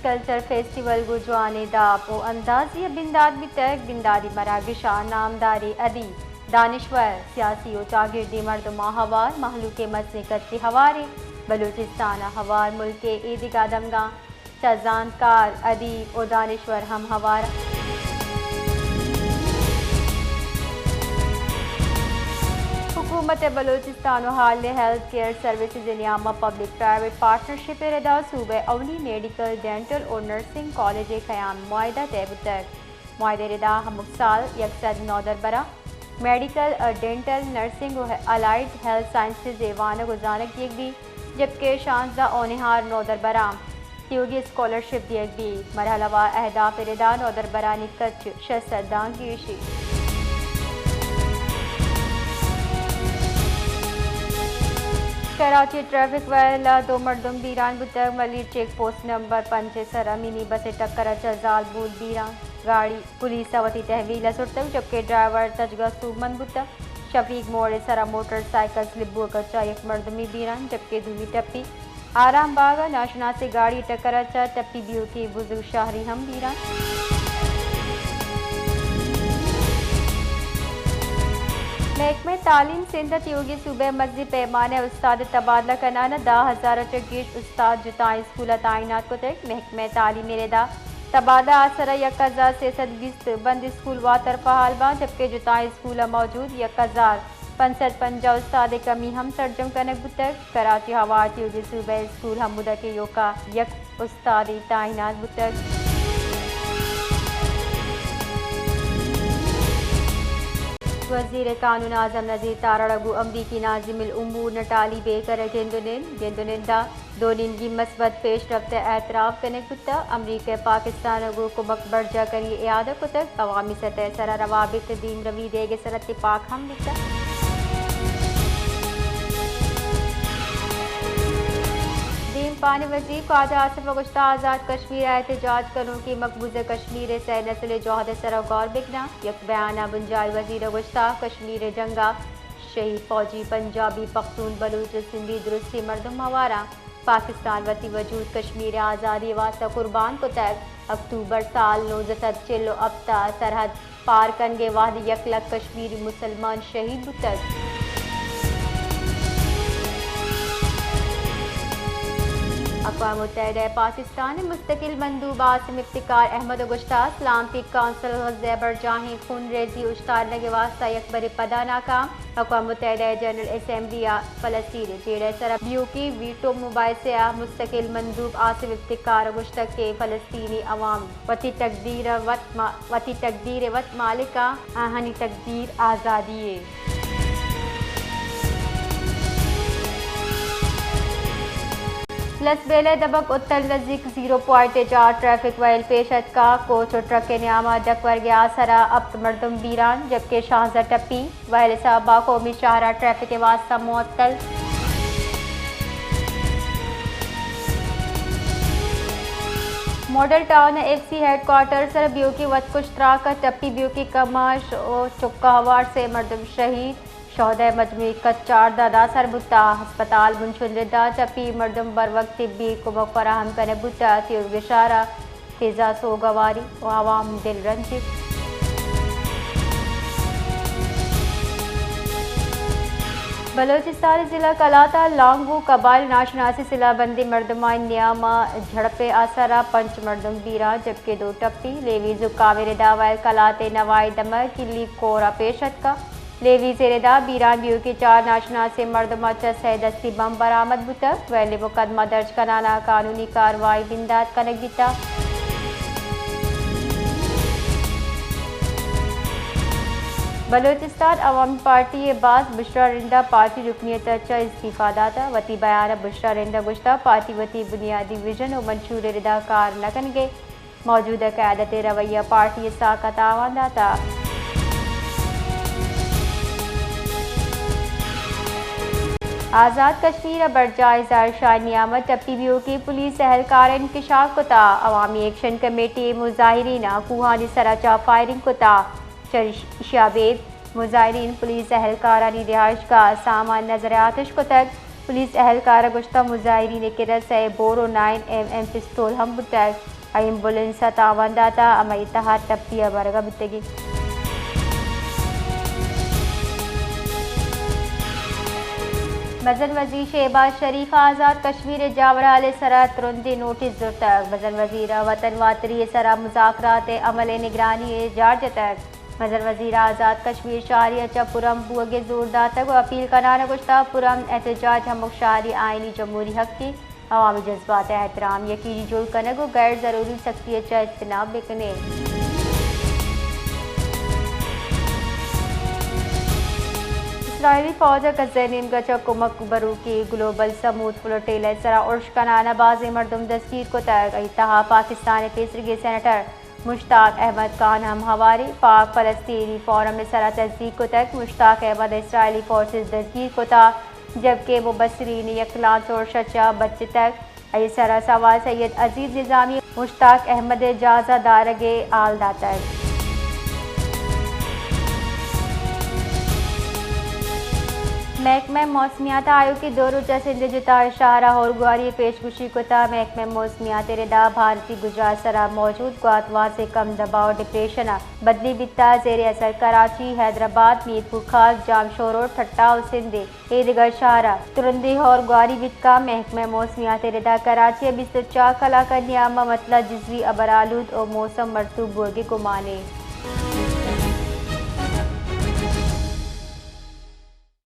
culture festival گو جوانے داپ و اندازی بنداد بیتک بندادی مراگشا نامداری ادی دانشور سیاسی و چاگردی مردم حوار محلوق مسنکت کی ہوارے بلوچستان ہوار ملک کے ایدگا دمگاں چزانکار ادیب و دانشور ہم ہوار حکومت بلوچستان و حال ہیلتھ کیئر سروسز نیامہ پبلک پرائیویٹ پارٹنرشپ ردا صوبہ اولی میڈیکل ڈینٹل اور نرسنگ کالج قیام معاہدہ طے بتک معاہدہ ردا ہم سال یکسد نودر برا میڈیکل ڈینٹل نرسنگ و الائڈ ہیلتھ سائنسز ایوان گزانک دیکھ بھی جبکہ 16 اونہار نودر برا تیوگی اسکالرشپ دیکھ بھی مرحلہ وار اہداف ردا نودر برانی کچ 600 دان گیشی کراچی ٹریفک وائلا دو مردم بیران بتک ملی چیک پوسٹ نمبر 5 سرا منی بس ٹکر چزال بول بیران گاڑی پولیس وتی تحویل سرتک جبکہ ڈرائیور تجگا سومن بتک شفیق موڑ سرا موٹر سائیکل سلبو کچا ایک مردمی بیران جبکہ دوی ٹپی آرام باغ ناشنا سے گاڑی ٹکر اچا ٹپی بیو کی بزرگ شہری ہم بیران محکمہ تعلیم سندھ تیوگی صوبہ مزید پیمانے استاد تبادلہ کنانا 10,000 چگیش استاد جتائیں اسکول تعینات کو تک محکمہ تعلیم ردا تبادلہ آسرا 1,620 بند اسکول واتر فعال با جبکہ جتائیں اسکول موجود 1,550 استاد کمی ہم ترجم کنک بتک کراچی ہوا تیوگی صوبہ اسکول ہم مدہ کے یوکا یک استادی تعینات بتک وزیر قانون اعظم نذیر تارڑگو امریکی ناظم الامور نٹالی بے کر گندنندا دوننگی مثبت پیش رفت اعتراف کنک بتا امریکہ پاکستان گو کمک برجا کری اعادہ کتک عوامی سطح سرا روابط دیم روی دے گے سر اتفاق ہم بتا دیم پانی وزیر خواجہ آصف گشتہ آزاد کشمیر احتجاج کروں کی مقبوضہ کشمیر سے نسل جوہد سرا غور بگنا یک بیانہ بنجائے وزیر گشتہ کشمیر جنگا شہید فوجی پنجابی پختون بلوچ سندھی درستی مردم ہوارا پاکستان وتی وجود کشمیر آزادی واسطہ قربان کو تک اکتوبر سال 1940 اب تا سرحد پار کنگے واحد 1 لاکھ کشمیری مسلمان شہید بتک اقوام متحدہ پاکستان مستقل مندوب عاصم افتخار احمد گشتہ سلامتی کونسل زیبر جاہیں خون ریزی اشتار نگے واسطہ یکبر پدا ناکام اقوام متحدہ جنرل اسمبلی فلسطین جیڑے سرا بیو کی ویٹو مباحثہ مستقل مندوب عاصم افتخار گشتہ کے فلسطینی عوام وتی تقدیر وط مالکہ ہنی تقدیر آزادی لس بیلے دبک اتر نزدیک 0.4 ٹریفک وائل پیشت کا کوچ و ٹرک کے نیامہ ڈکور گیا سرا اب مردم بیران جبکہ شاہزہ ٹپی وائل صحابہ قومی شاہراہ ٹریفک کے واسطہ معطل Model Town F C headquarter سر بیو کی وط کشتراک ٹپی بیو کی کماش و چکا ہوار سے مردم شہید شہدہ مجموعی کچار دادا سر بتا ہسپتال منشن ردا چپی مردم بر وقت طبی کمک فراہم کرنے بتا تیوگ اشارہ فضا سوگواری و عوام دل رنجش بلوچستان ضلع کلاتا لانگو قبائل ناشناسی صلہ بندی مردمان نیامہ جھڑپے آسرا 5 مردم بیران جبکہ 2 ٹپی لیوی زکاوے ردا وائل کلاتے نوائی دمر کلی کورا پیشت کا لیوی زیردہ بیران بیو کی 4 ناشنا سے مردمہ چسے دستی بم برآمد بتک ویلی مقدمہ درج کنانا قانونی کاروائی بنداد کنک دیتا بلوچستان عوامی پارٹی باز بشرا رندہ پارٹی رکنیت اچھا استعفیٰ داتا وتی بیان بشرا رندہ گشتہ پارٹی وتی بنیادی ویژن و منشور ردا کار نکنگے موجودہ قیادت رویہ پارٹی ساکت آوان داتا آزاد کشمیر برجائے زارشاہ نیامت ٹپی بیو کی پولیس اہلکار انکشاف کتا عوامی ایکشن کمیٹی مظاہرین کوہانی سراچا فائرنگ کتا شابید مظاہرین پولیس اہلکارانی رہائش کا سامان نظر آتش کو تک پولیس اہلکار گشتہ مظاہرین کے رسے بورو 9mm پستول ہم بتاگ ایمبولینس تاوان داتا اما اتحاد ٹپیا برگا بتگی بزن وزیر شہباز شریف آزاد کشمیر جاورہ علیہ سرا ترندی نوٹس زرتک بزن وزیر وطن واتری سرا مذاکرات عمل نگرانی جارج تک بزن وزیر آزاد کشمیر شہری چپورم بوگے زور داتک و اپیل کنانا گشتہ پورم احتجاج ہم شہری آئینی جمہوری حق کی عوامی جذبات احترام یقینی جوڑ کنگ و غیر ضروری سختی اجتناب بکنے اسرائیلی فوج کزینین گچا کمک برو کی گلوبل سمود فلوٹیل سرا عرش کنانا باز مردم دستگیر کو تگ اتحاد پاکستان پیسرگی سینیٹر مشتاق احمد خان ہم ہواری پاک فلسطینی فورم سرا تصدیق کو تک مشتاق احمد اسرائیلی فورسز دستگیر کو تھا جبکہ مبصرین یکلانس اور شچا بچ تک ای سرا سوال سید عزیز نظامی مشتاق احمد جازہ دارگے آل داتک محکمہ موسمیات آیوگ کی دو روزہ سندھ جتا اشارہ اور گواری پیشگوئی کو تھا محکمہ موسمیات ردا بھارتی گجرات سرا موجود گواتواں سے کم دباؤ ڈپریشن بدلی بتا زیر اثر کراچی حیدرآباد میرپور خاص جام شورور ٹھٹا اور سندھ عیدگاہ شاہراہ ترندی اور گواری بت کا محکمہ موسمیات ردا کراچی اب 24 کلا کا نیامہ مطلع جزوی ابرآلود اور موسم مرطوب بوگے کو مانے